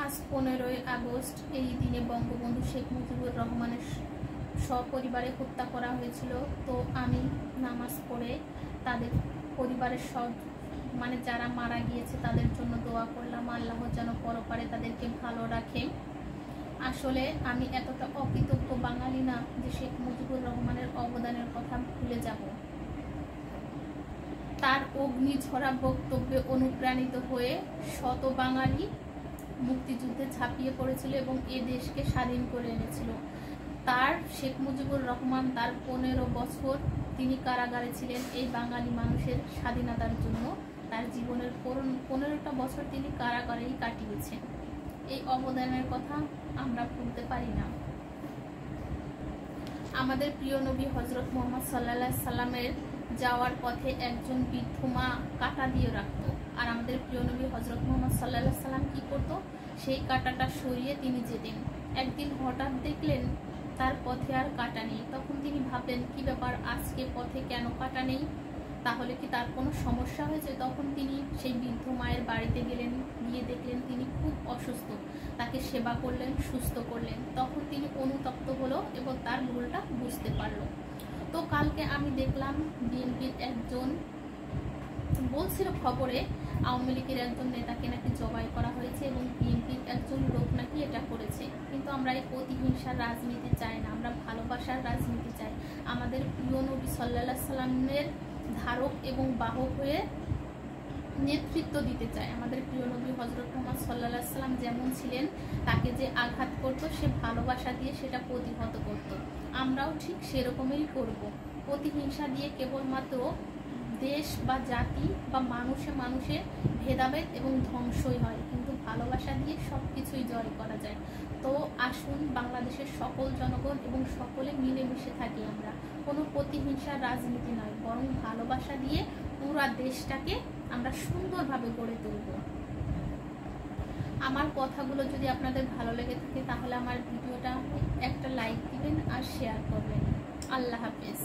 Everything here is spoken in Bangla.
আজ 15ই আগস্ট। এই দিনে বঙ্গবন্ধু শেখ মুজিবুর রহমানের সপরিবারে হত্যা করা হয়েছিল। তো আমি নামাজ পড়ে তাদের পরিবারের সব যারা মারা গিয়েছে তাদের জন্য দোয়া করলাম, আল্লাহ যেন পরপারে তাদেরকে ভালো রাখে। আসলে আমি এতটা অকৃতজ্ঞ বাঙালি না যে শেখ মুজিবুর রহমানের অবদানের কথা ভুলে যাব। তার অগ্নিঝরা বক্তব্যে অনুপ্রাণিত হয়ে শত বাঙালি মুক্তিযুদ্ধে ঝাঁপিয়ে পড়েছিল এবং এ দেশকে স্বাধীন করে এনেছিল। তার শেখ মুজিবুর রহমান তার 15 বছর তিনি কারাগারে ছিলেন এই বাঙালি মানুষের স্বাধীনতার জন্য। তার জীবনের 15টা বছর তিনি কারাগারেই কাটিয়েছেন। এই অবদানের কথা আমরা ভুলতে পারি না। আমাদের প্রিয় নবী হজরত মুহাম্মদ সাল্লাল্লাহু আলাইহি সাল্লামের যাওয়ার পথে একজন বৃদ্ধ মা কাঁটা দিয়ে রাখতো, আর আমাদের প্রিয় নবী হজরত মুহাম্মদ সাল্লাল্লাহু আলাইহি সাল্লাম কি করতো, সেই কাঁটাটা সরিয়ে তিনি যেতেন। একদিন হঠাৎ দেখলেন তার পথে আর কাঁটা নেই। তখন তিনি ভাবলেন কি ব্যাপার, আজকে পথে কেন কাঁটা নেই, তাহলে কি তার কোনো সমস্যা হয়েছে? তখন তিনি সেই বৃদ্ধ মায়ের বাড়িতে গেলেন, গিয়ে দেখলেন তিনি খুব অসুস্থ। তাকে সেবা করলেন, সুস্থ করলেন। তখন তিনি অনুতপ্ত হলো এবং তার ভুলটা বুঝতে পারলো। তো কালকে আমি দেখলাম বিএনপির একজন বলছিল খবরে আওয়ামী লীগের একজন নেতাকে নাকি জবাই করা হয়েছে এবং বিএনপির একজন লোক নাকি এটা করেছে। কিন্তু আমরা এই প্রতিহিংসার রাজনীতি চাই না, আমরা ভালোবাসার রাজনীতি চাই। আমাদের প্রিয় নবী সাল্লাল্লাহু আলাইহি সাল্লামের ধারক এবং বাহক হয়ে নেতৃত্ব দিতে চাই। আমাদের প্রিয় নবী হজরত মুহাম্মদ সাল্লাল্লাহু আলাইহি সাল্লাম যেমন ছিলেন, তাকে যে আঘাত করতো সে ভালোবাসা দিয়ে সেটা প্রতিহত করত। আমরাও ঠিক সেরকমই করব। প্রতিহিংসা দিয়ে কেবলমাত্র দেশ বা জাতি বা মানুষে মানুষে ভেদাভেদ এবং ধ্বংসই হয়, কিন্তু ভালোবাসা দিয়ে সব কিছুই জয় করা যায়। তো আসুন বাংলাদেশের সকল জনগণ এবং সকলে মিলেমিশে থাকি আমরা। কোনো প্রতিহিংসার রাজনীতি নয়, বরং ভালোবাসা দিয়ে পুরা দেশটাকে আমরা সুন্দরভাবে গড়ে তুলব। আমার কথাগুলো যদি আপনাদের ভালো লেগে থাকে তাহলে আমার ভিডিওটা একটা লাইক দিবেন আর শেয়ার করবেন। আল্লাহ হাফেজ।